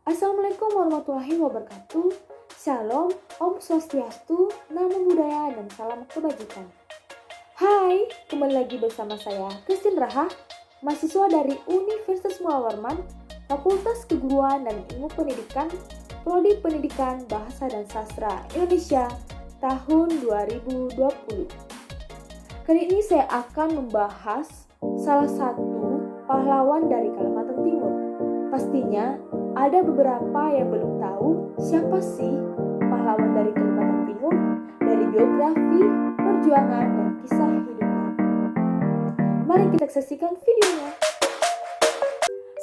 Assalamualaikum warahmatullahi wabarakatuh. Shalom, Om Swastiastu, Namo Buddhaya, dan salam kebajikan. Hai, kembali lagi bersama saya, Christine Raha, mahasiswa dari Universitas Mula Warman, Fakultas Keguruan dan Ilmu Pendidikan, Prodi Pendidikan Bahasa dan Sastra Indonesia, tahun 2020. Kali ini saya akan membahas salah satu pahlawan dari Kalimantan Timur. Pastinya ada beberapa yang belum tahu siapa sih pahlawan dari Kalimantan Timur, dari biografi, perjuangan, dan kisah hidupnya. Mari kita saksikan videonya.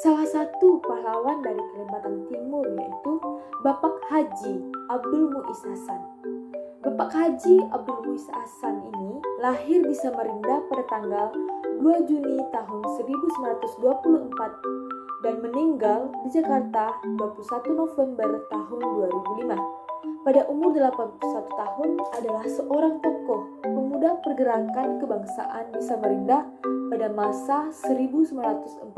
Salah satu pahlawan dari Kalimantan Timur yaitu Bapak Haji Abdul Muiz Hasan. Bapak Haji Abdul Muiz Hasan ini lahir di Samarinda pada tanggal 2 Juni tahun 1924 dan meninggal di Jakarta 21 November tahun 2005. Pada umur 81 tahun adalah seorang tokoh pemuda pergerakan kebangsaan di Samarinda pada masa 1940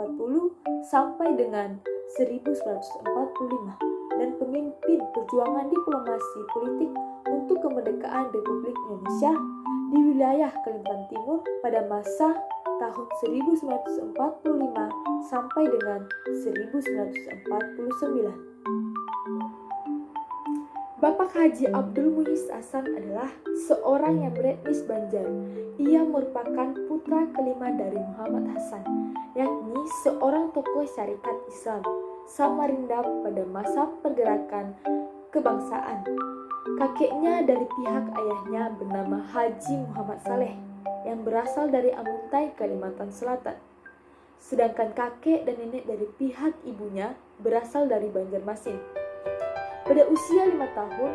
sampai dengan 1945 dan pemimpin perjuangan diplomasi politik untuk kemerdekaan Republik Indonesia di wilayah Kalimantan Timur pada masa tahun 1945 sampai dengan 1949. Bapak Haji Abdul Muiz Hasan adalah seorang yang beretnis Banjar. Ia merupakan putra kelima dari Muhammad Hasan, yakni seorang tokoh syarikat Islam Samarinda pada masa pergerakan kebangsaan. Kakeknya dari pihak ayahnya bernama Haji Muhammad Saleh yang berasal dari Amuntai, Kalimantan Selatan. Sedangkan kakek dan nenek dari pihak ibunya berasal dari Banjarmasin. Pada usia 5 tahun,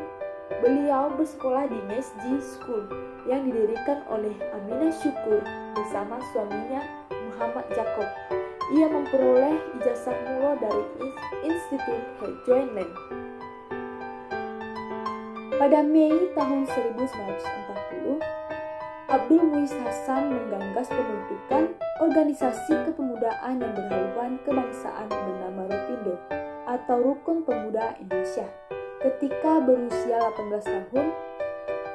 beliau bersekolah di Mesji School yang didirikan oleh Aminah Syukur bersama suaminya Muhammad Jacob. Ia memperoleh ijazah mula dari Institut Hejoinland. Pada Mei tahun 1940, Abdul Muiz Hasan menggagas pembentukan organisasi kepemudaan yang berhaluan kebangsaan bernama Rupindo atau Rukun Pemuda Indonesia. Ketika berusia 18 tahun,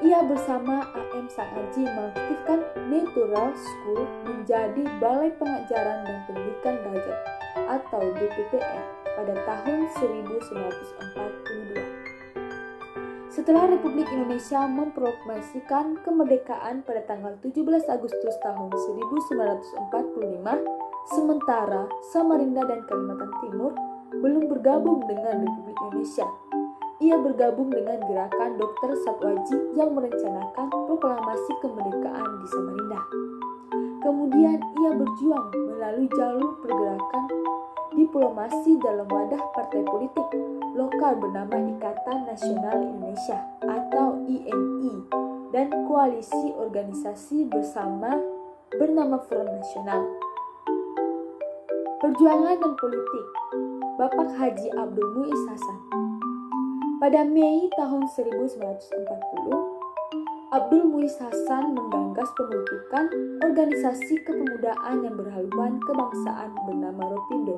ia bersama AM Sangaji mengaktifkan Natural School menjadi Balai Pengajaran dan Pendidikan Derajat atau BPPR pada tahun 1942. Setelah Republik Indonesia memproklamasikan kemerdekaan pada tanggal 17 Agustus tahun 1945, sementara Samarinda dan Kalimantan Timur belum bergabung dengan Republik Indonesia. Ia bergabung dengan gerakan Dr. Satwaji yang merencanakan proklamasi kemerdekaan di Samarinda. Kemudian ia berjuang melalui jalur pergerakan diplomasi dalam wadah partai politik lokal bernama Ikatan Nasional Indonesia atau INI dan koalisi organisasi bersama bernama Front Nasional. Perjuangan dan politik Bapak Haji Abdul Muiz Hasan. Pada Mei tahun 1940, Abdul Muiz Hasan menggagas pembentukan organisasi kepemudaan yang berhaluan kebangsaan bernama Rupindo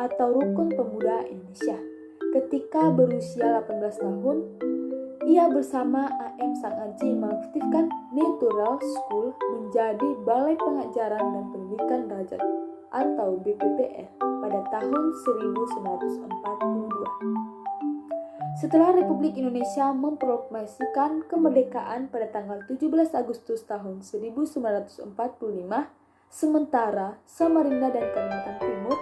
atau Rukun Pemuda Indonesia. Ketika berusia 18 tahun, ia bersama AM Sangaji mengaktifkan Natural School menjadi Balai Pengajaran dan Pendidikan Derajat atau BPPR pada tahun 1942. Setelah Republik Indonesia memproklamasikan kemerdekaan pada tanggal 17 Agustus tahun 1945, sementara Samarinda dan Kalimantan Timur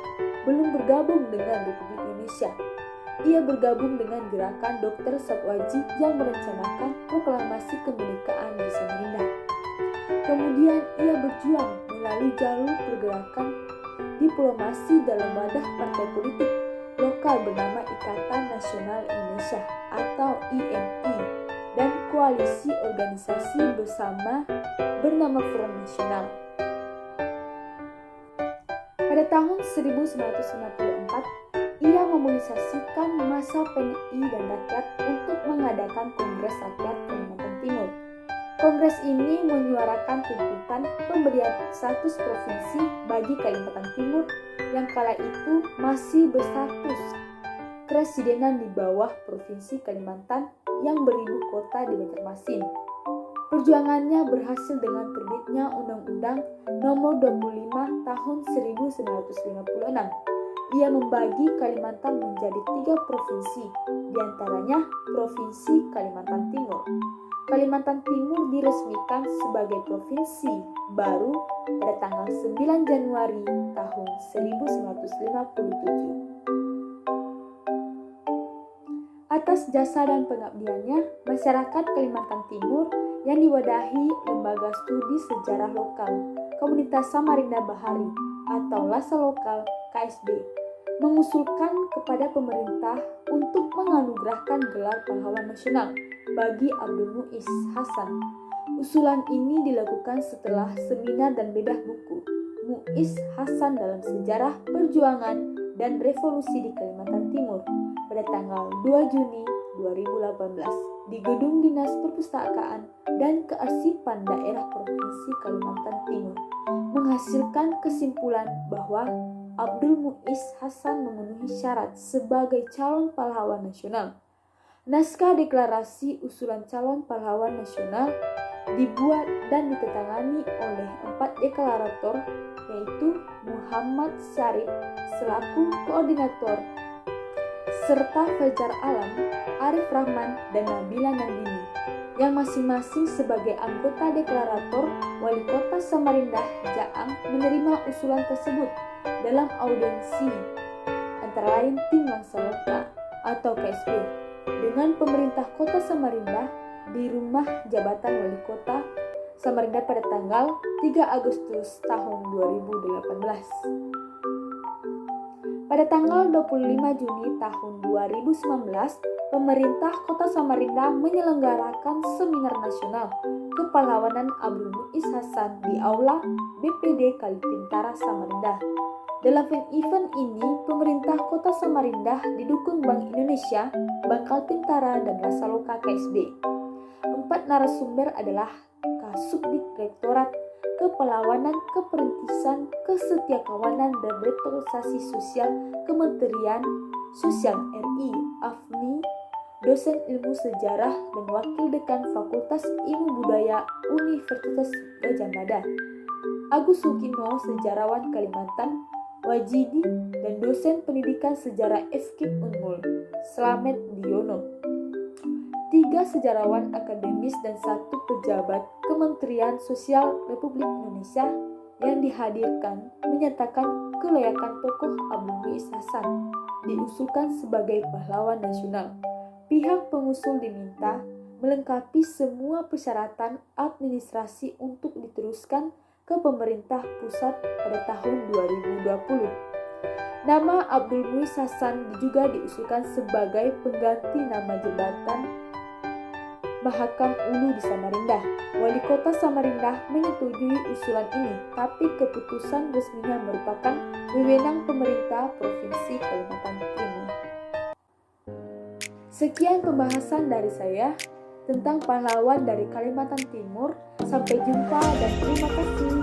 belum bergabung dengan Republik Indonesia. Ia bergabung dengan gerakan Dr. Satwaji yang merencanakan proklamasi kemerdekaan di Samarinda. Kemudian ia berjuang melalui jalur pergerakan diplomasi dalam wadah partai politik lokal bernama Ikatan Nasional Indonesia atau INI dan koalisi organisasi bersama bernama Front Nasional. Pada tahun 1954, ia memobilisasikan massa PNI dan rakyat untuk mengadakan Kongres Rakyat Kalimantan Timur. Kongres ini menyuarakan tuntutan pemberian status provinsi bagi Kalimantan Timur yang kala itu masih berstatus keresidenan di bawah Provinsi Kalimantan yang beribu kota di Banjarmasin. Perjuangannya berhasil dengan terbitnya Undang-Undang Nomor 25 Tahun 1956. Ia membagi Kalimantan menjadi 3 provinsi, diantaranya Provinsi Kalimantan Timur. Kalimantan Timur diresmikan sebagai provinsi baru pada tanggal 9 Januari tahun 1957. Atas jasa dan pengabdiannya, masyarakat Kalimantan Timur yang diwadahi Lembaga Studi Sejarah Lokal Komunitas Samarinda Bahari atau Lasa Lokal KSB mengusulkan kepada pemerintah untuk menganugerahkan gelar pahlawan nasional bagi Abdul Muiz Hasan. Usulan ini dilakukan setelah seminar dan bedah buku Muiz Hasan dalam Sejarah Perjuangan dan Revolusi di Kalimantan Timur pada tanggal 2 Juni 2018 di Gedung Dinas Perpustakaan dan Kearsipan Daerah Provinsi Kalimantan Timur, menghasilkan kesimpulan bahwa Abdul Muiz Hasan memenuhi syarat sebagai calon pahlawan nasional. Naskah deklarasi usulan calon pahlawan nasional dibuat dan ditandatangani oleh 4 deklarator, yaitu Muhammad Syarif selaku koordinator, serta Fajar Alam, Arif Rahman, dan Nabila Nandini, yang masing-masing sebagai anggota deklarator. Wali Kota Samarinda Jaang menerima usulan tersebut dalam audiensi antara lain tim Langsa Lokal atau KSB dengan pemerintah Kota Samarinda di Rumah Jabatan Wali Kota Samarinda pada tanggal 3 Agustus tahun 2018. Pada tanggal 25 Juni tahun 2019, pemerintah Kota Samarinda menyelenggarakan seminar nasional kepahlawanan Abdul Muiz Hasan di Aula BPD Kalitintara Samarinda. Dalam event ini, pemerintah Kota Samarinda didukung Bank Indonesia, Bank Kaltintara, dan Lasa Lokal KSB. 4 narasumber adalah Kasubdit Direktorat Kepelawanan, Keperintisan, Kesetiakawanan, dan Restrukturisasi Sosial Kementerian Sosial RI, AFNI, dosen ilmu sejarah dan wakil dekan Fakultas Ilmu Budaya Universitas Gadjah Mada, Agus Sukino, sejarawan Kalimantan, Wajidi, dan dosen pendidikan sejarah FKIP Unmul, Slamet Diono. 3 sejarawan akademis dan 1 pejabat Kementerian Sosial Republik Indonesia yang dihadirkan menyatakan kelayakan tokoh Abdul Muiz Hasan diusulkan sebagai pahlawan nasional. Pihak pengusul diminta melengkapi semua persyaratan administrasi untuk diteruskan ke pemerintah pusat pada tahun 2020. Nama Abdul Muiz Hasan juga diusulkan sebagai pengganti nama jabatan Mahakam Ulu di Samarinda. Wali Kota Samarinda menyetujui usulan ini, tapi keputusan resminya merupakan wewenang pemerintah Provinsi Kalimantan Timur. Sekian pembahasan dari saya tentang pahlawan dari Kalimantan Timur. Sampai jumpa dan terima kasih.